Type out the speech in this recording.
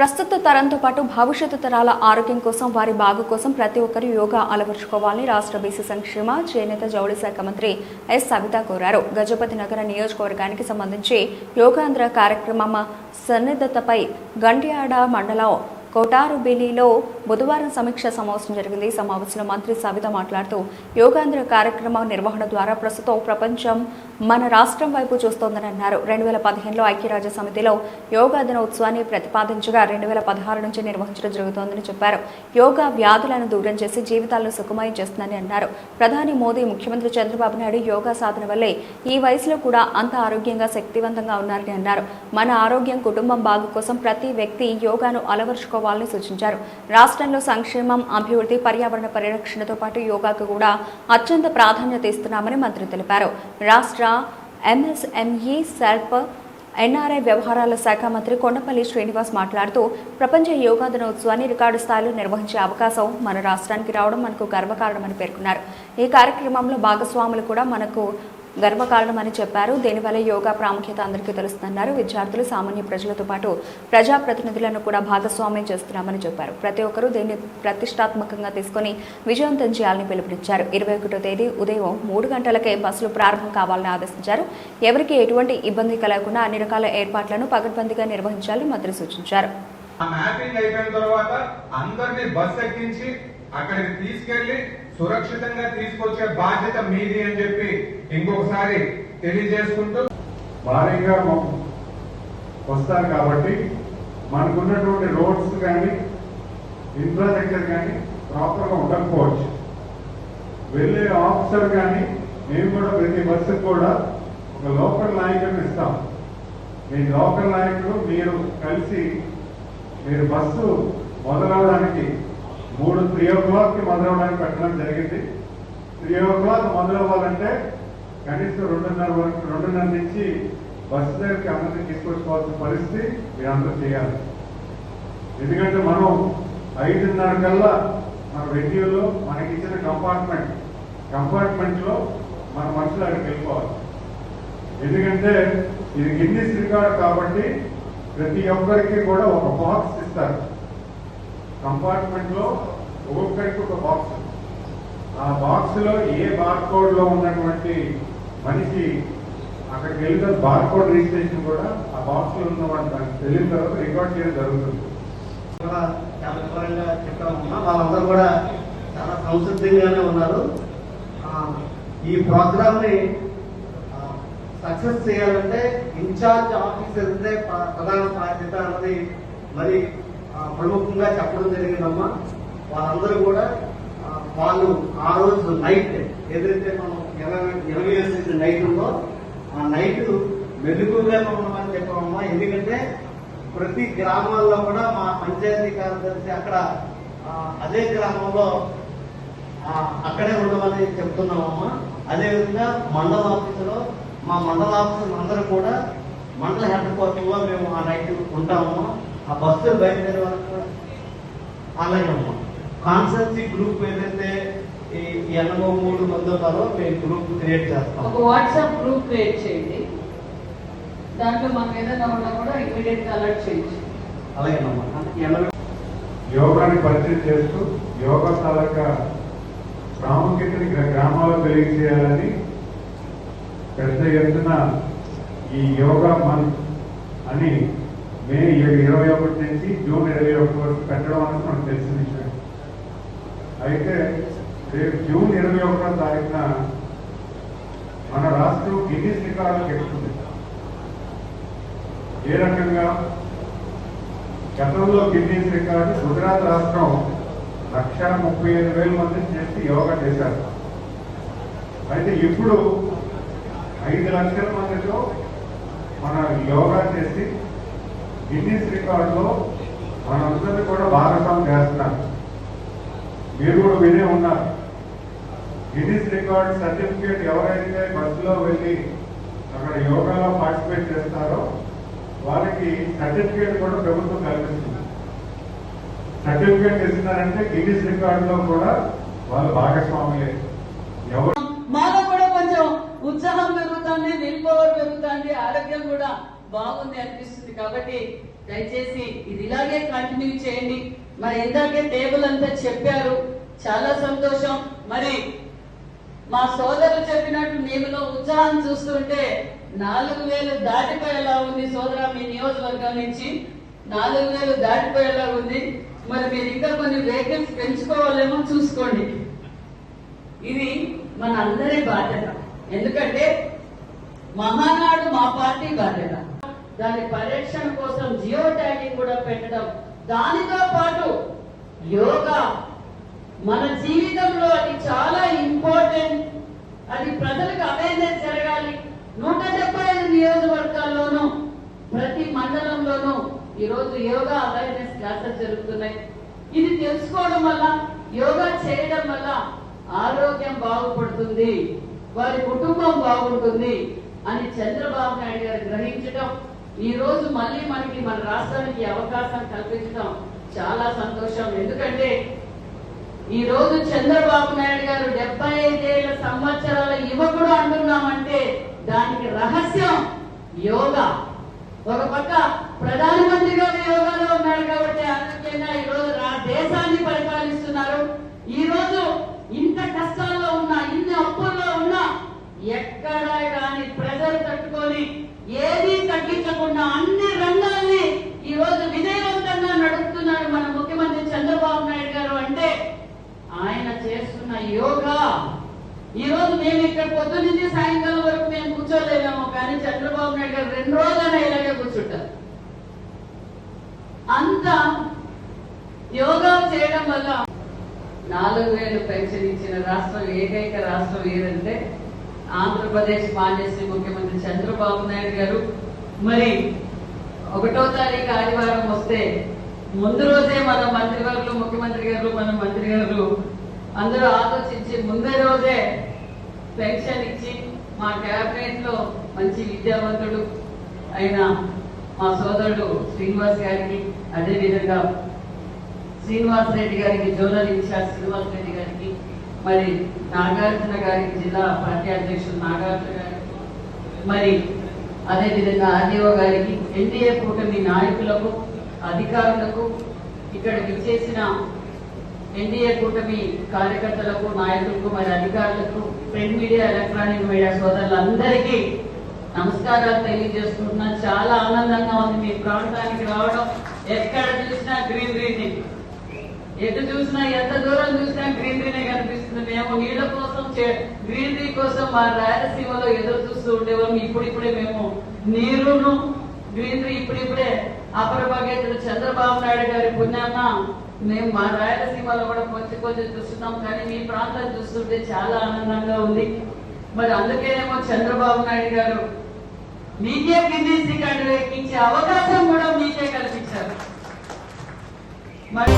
ప్రస్తుత తరంతో పాటు భవిష్యత్తు తరాల ఆరోగ్యం కోసం వారి బాగు కోసం ప్రతి ఒక్కరూ యోగా అలవర్చుకోవాలని రాష్ట్ర బీసీ సంక్షేమ చేనేత జౌళి శాఖ మంత్రి ఎస్ సవిత కోరారు. గజపతి నగర నియోజకవర్గానికి సంబంధించి యోగాంధ్ర కార్యక్రమం సన్నిధతపై గంట్యాడ మండలం కోటారుబిలిలో బుధవారం సమీక్ష సమావేశం జరిగింది. ఈ సమావేశంలో మంత్రి సవిత మాట్లాడుతూ యోగాంధ్ర కార్యక్రమ నిర్వహణ ద్వారా ప్రస్తుతం ప్రపంచం మన రాష్ట్రం వైపు చూస్తోందని అన్నారు. 2015లో ఐక్యరాజ్య సమితిలో యోగా దినోత్సవాన్ని ప్రతిపాదించగా 2016 నుంచి నిర్వహించడం జరుగుతోందని చెప్పారు. యోగా వ్యాధులను దూరం చేసి జీవితాలను సుఖమయం చేస్తుందని అన్నారు. ప్రధాని మోదీ, ముఖ్యమంత్రి చంద్రబాబు నాయుడు యోగా సాధన వల్లే ఈ వయసులో కూడా అంత ఆరోగ్యంగా శక్తివంతంగా ఉన్నారని అన్నారు. మన ఆరోగ్యం, కుటుంబం బాగు కోసం ప్రతి వ్యక్తి యోగాను అలవర్చుకోవాలని సూచించారు. రాష్ట్రంలో సంక్షేమం, అభివృద్ధి, పర్యావరణ పరిరక్షణతో పాటు యోగాకు కూడా అత్యంత ప్రాధాన్యత ఇస్తున్నామని మంత్రి తెలిపారు. రాష్ట్ర ఎంఎస్ఎంఈ సెర్ప్ ఎన్ఆర్ఐ వ్యవహారాల శాఖ మంత్రి కొండపల్లి శ్రీనివాస్ మాట్లాడుతూ ప్రపంచ యోగా దినోత్సవాన్ని రికార్డు స్థాయిలో నిర్వహించే అవకాశం మన రాష్ట్రానికి రావడం మనకు గర్వకారణమని పేర్కొన్నారు. ఈ కార్యక్రమంలో భాగస్వాములు కూడా మనకు గర్వకారణమని చెప్పారు. దీనివల్ల యోగా ప్రాముఖ్యత అందరికీ తెలుస్తుందన్నారు. విద్యార్థులు, సామాన్య ప్రజలతో పాటు ప్రజాప్రతినిధులను కూడా భాగస్వామ్యం చేస్తున్నామని చెప్పారు. ప్రతి ఒక్కరూ దీన్ని ప్రతిష్టాత్మకంగా తీసుకుని విజయవంతం చేయాలని పిలుపునిచ్చారు. 21వ తేదీ ఉదయం 3 గంటలకే బస్సులు ప్రారంభం కావాలని ఆదేశించారు. ఎవరికి ఎటువంటి ఇబ్బంది కలగకుండా అన్ని రకాల ఏర్పాట్లను పకడ్బందీగా నిర్వహించాలని మంత్రి సూచించారు. అక్కడికి తీసుకెళ్లి సురక్షితంగా తీసుకొచ్చే బాధ్యత మీది అని చెప్పి ఇంకొకసారి తెలియజేసుకుంటూ భారీగా వస్తారు కాబట్టి మనకున్నటువంటి రోడ్స్ కానీ ఇన్ఫ్రాస్ట్రక్చర్ కానీ ప్రాపర్గా ఉండకపోవచ్చు. వెళ్ళే ఆఫీసర్ కానీ మేము కూడా ప్రతి బస్సుకు కూడా ఒక లోకల్ నాయకుడిని ఇస్తాం. మీ లోకల్ నాయకుడు మీరు కలిసి మీరు బస్సు మొదలవడానికి 3 o'clock మొదలవడానికి పెట్టడం జరిగింది. 3 o'clock మొదలవ్వాలంటే కనీసం 2:30 నుంచి బస్సు దగ్గరికి అందరినీ తీసుకొచ్చుకోవాల్సిన పరిస్థితి మీరందరూ చేయాలి. ఎందుకంటే మనం 5:30 కల్లా మన వెన్యూలో మనకి ఇచ్చిన కంపార్ట్మెంట్లో మన మనుషులు అక్కడికి వెళ్ళిపోవాలి. ఎందుకంటే ఇది గిన్నిస్ రికార్డ్ కాబట్టి ప్రతి ఒక్కరికి కూడా ఒక బాక్స్ ఇస్తారు. కంపార్ట్మెంట్ లో ఒక్కొక్కరికి ఒక బాక్స్, ఆ బాక్స్ లో ఏ బార్కోడ్ లో ఉన్నటువంటి మనిషి అక్కడికి వెళ్తే బార్కోడ్ రిజిస్ట్రేషన్ కూడా ఆ బాక్స్ లో ఉన్న వాళ్ళకి తెలియని తర్వాత రికార్డ్ చేయడం జరుగుతుంది. చాలా వివరంగా చెప్పామమ్మా. వాళ్ళందరూ కూడా చాలా సంసిద్ధంగానే ఉన్నారు. ఈ ప్రోగ్రామ్ ని సక్సెస్ చేయాలంటే ఇన్ఛార్జ్ ఆఫీసర్ ప్రధాన బాధ్యత అన్నది మరి ప్రముఖంగా చెప్పడం జరిగిందమ్మా. వాళ్ళందరూ కూడా వాళ్ళు ఆ రోజు నైట్ ఏదైతే మనం 20 నైట్ ఉందో ఆ నైట్ మెలుగుగా ఉండమని చెప్పామమ్మా. ఎందుకంటే ప్రతి గ్రామాల్లో కూడా మా పంచాయతీ కార్యదర్శి అక్కడ అదే గ్రామంలో అక్కడే ఉండమని చెప్తున్నామమ్మా. అదేవిధంగా మండల ఆఫీసులో మా మండల ఆఫీసులు అందరూ కూడా మండల హెడ్ క్వార్టర్లో మేము ఆ నైట్ ఉంటామమ్మా. ఆ బస్సులు బయలుదేరే వరకు కూడా అలాగే అమ్మా. కాన్సెన్సీ గ్రూప్ ఏదైతే ఈ 83 మంది ఉన్నారో మేము గ్రూప్ క్రియేట్ చేస్తాం. ఒక వాట్సాప్ గ్రూప్ క్రియేట్ చేయండి. దాంట్లో మనం ఏదైనా ఉన్నా కూడా ఇమీడియట్ గా అలర్ట్ చేయొచ్చు. అలాగేనమ్మా. యోగాని పరిచయం చేస్తూ యోగా తాలూకా ప్రాముఖ్యతని గ్రామాల్లో తెలియజేయాలని పెద్ద ఎత్తున ఈ యోగా మంత్ అని మే 21 నుంచి జూన్ 21 వరకు పెట్టడం అనేది మనకు తెలిసిన విషయం. అయితే రేపు జూన్ 21వ తారీఖున మన రాష్ట్రం గిన్నిస్ రికార్డులకు ఎక్కుతుంది. ఏ రకంగా గతంలో గిన్నిస్ రికార్డు గుజరాత్ రాష్ట్రం 1,35,000 మంది చేసి యోగా చేశారు. అయితే ఇప్పుడు 5 లక్షల మందితో మన యోగా చేసి గిన్నిస్ రికార్డులో మనందరినీ కూడా భాగస్వామ్యం చేస్తున్నారు. మీరు కూడా వినే ఉన్నారు. గిన్నిస్ రికార్డ్ సర్టిఫికేట్ ఎవరైతే బస్సులో వెళ్ళి అక్కడ యోగాలో పార్టిసిపేట్ చేస్తారో వాళ్ళకి సర్టిఫికేట్ కూడా ప్రభుత్వం కల్పిస్తుంది. సర్టిఫికేట్ ఇస్తున్నారంటే గిన్నిస్ రికార్డులో కూడా వాళ్ళు భాగస్వాములే. ఎవరు మాలో కూడా కొంచెం ఉత్సాహం పెరుగుతుంది, విల్ పవర్ పెరుగుతుంది, ఆరోగ్యం కూడా బాగుంది అనిపిస్తుంది. కాబట్టి దయచేసి ఇది ఇలాగే కంటిన్యూ చేయండి. మరి ఇందాకే టేబుల్ అంతా చెప్పారు, చాలా సంతోషం. మరి మా సోదరులు చెప్పినట్టు మీలో ఉత్సాహం చూస్తుంటే 4,000 దాటిపోయేలా ఉంది సోదరా. మీ నియోజకవర్గం నుంచి 4,000 దాటిపోయేలా ఉంది. మరి మీరు ఇంకా కొన్ని వెహికల్స్ పెంచుకోవాలేమో చూసుకోండి. ఇది మన అందరి బాధ్యత. ఎందుకంటే మహానాడు మా పార్టీ బాధ్యత. దాని పరిరక్షణ కోసం జియో ట్యాగింగ్ కూడా పెట్టడం, దానితో పాటు యోగా మన జీవితంలో అది చాలా ఇంపార్టెంట్. అది ప్రజలకు అవేర్నెస్ జరగాలి. 175 నియోజకవర్గాల్లోనూ ప్రతి మండలంలోనూ ఈరోజు యోగా అవేర్నెస్ క్లాసెస్ జరుగుతున్నాయి. ఇది తెలుసుకోవడం వల్ల, యోగా చేయడం వల్ల ఆరోగ్యం బాగుపడుతుంది, వారి కుటుంబం బాగుంటుంది అని చంద్రబాబు నాయుడు గారు గ్రహించడం, ఈ రోజు మళ్ళీ మనకి మన రాష్ట్రానికి అవకాశం కల్పించడం చాలా సంతోషం. ఎందుకంటే ఈ రోజు చంద్రబాబు నాయుడు గారు 75 సంవత్సరాల యువకుడు అంటున్నామంటే దానికి రహస్యం యోగా. ఒక పక్క ప్రధానమంత్రి గారు యోగాలో ఉన్నారు కాబట్టి ఆరోగ్యంగా ఈ రోజు దేశాన్ని పరిపాలిస్తున్నారు. ఈ రోజు ఇంత కష్టాల్లో ఉన్నా, ఇన్ని అప్పుల్లో ఉన్నా ఎక్కడా కానీ ప్రజలు తట్టుకొని ఏదీ తగ్గించకుండా అన్ని రంగాల్ని ఈ రోజు విజయవంతంగా నడుపుతున్నారు మన ముఖ్యమంత్రి చంద్రబాబు నాయుడు గారు. అంటే ఆయన చేస్తున్న యోగా. ఈ రోజు మేము ఇక్కడ పొద్దు నుంచి సాయంకాలం వరకు మేము కూర్చోలేమేమో, కానీ చంద్రబాబు నాయుడు గారు 2 రోజులైనా ఇలాగే కూర్చుంటారు. అంత యోగా చేయడం వల్ల 4,000 పెన్షన్ ఇచ్చిన రాష్ట్రం ఏకైక రాష్ట్రం ఏదంటే ఆంధ్రప్రదేశ్ మాజీ ముఖ్యమంత్రి చంద్రబాబు నాయుడు గారు. మరి 1వ తారీఖు ఆదివారం వస్తే ముందు రోజే మన మంత్రివర్గులు, ముఖ్యమంత్రి గారు, మన మంత్రి గారు అందరూ ఆలోచించి ముందే రోజే పెన్షన్ ఇచ్చి మా క్యాబినెట్ లో మంచి విద్యావంతుడు అయిన మా సోదరుడు శ్రీనివాస్ గారికి, అదేవిధంగా శ్రీనివాస్ రెడ్డి గారికి, జోనల్ ఇన్ఛార్జ్ శ్రీనివాస్ రెడ్డి గారికి, మరి నాగార్జున గారికి, జిల్లా పార్టీ అధ్యక్షుడు నాగార్జున గారికి, మరి అదేవిధంగా ఆర్డీఓ గారికి, ఎన్డీఏ కూటమి నాయకులకు, అధికారులకు, ఇక్కడ విచ్చేసిన ఎన్డీఏ కూటమి కార్యకర్తలకు, నాయకులకు, మరి అధికారులకు, ప్రింట్ మీడియా, ఎలక్ట్రానిక్ మీడియా సోదరులందరికీ నమస్కారాలు తెలియజేసుకుంటున్నా. చాలా ఆనందంగా ఉంది మీ ప్రాంతానికి రావడం. ఎక్కడ చూసినా గ్రీనరీని, ఎటు చూసినా ఎంత దూరం చూసినా గ్రీనరీనే కనిపిస్తుంది. మేము నీళ్ల కోసం, గ్రీనరీ కోసం మా రాయలసీమలో ఎదురు చూస్తూ ఉండేవాళ్ళం. ఇప్పుడిప్పుడే మేము నీరును, గ్రీనరీ ఇప్పుడిప్పుడే అపర భగీరథుడు చంద్రబాబు నాయుడు గారి పుణ్యాన మేము మా రాయలసీమలో కూడా కొంచెం కొంచెం చూస్తున్నాం. కానీ మీ ప్రాంతం చూస్తుంటే చాలా ఆనందంగా ఉంది. మరి అందుకేనేమో చంద్రబాబు నాయుడు గారు మీకే గిన్నీస్ రికార్డు ఎక్కించే అవకాశం కూడా మీకే కల్పించారు. మరి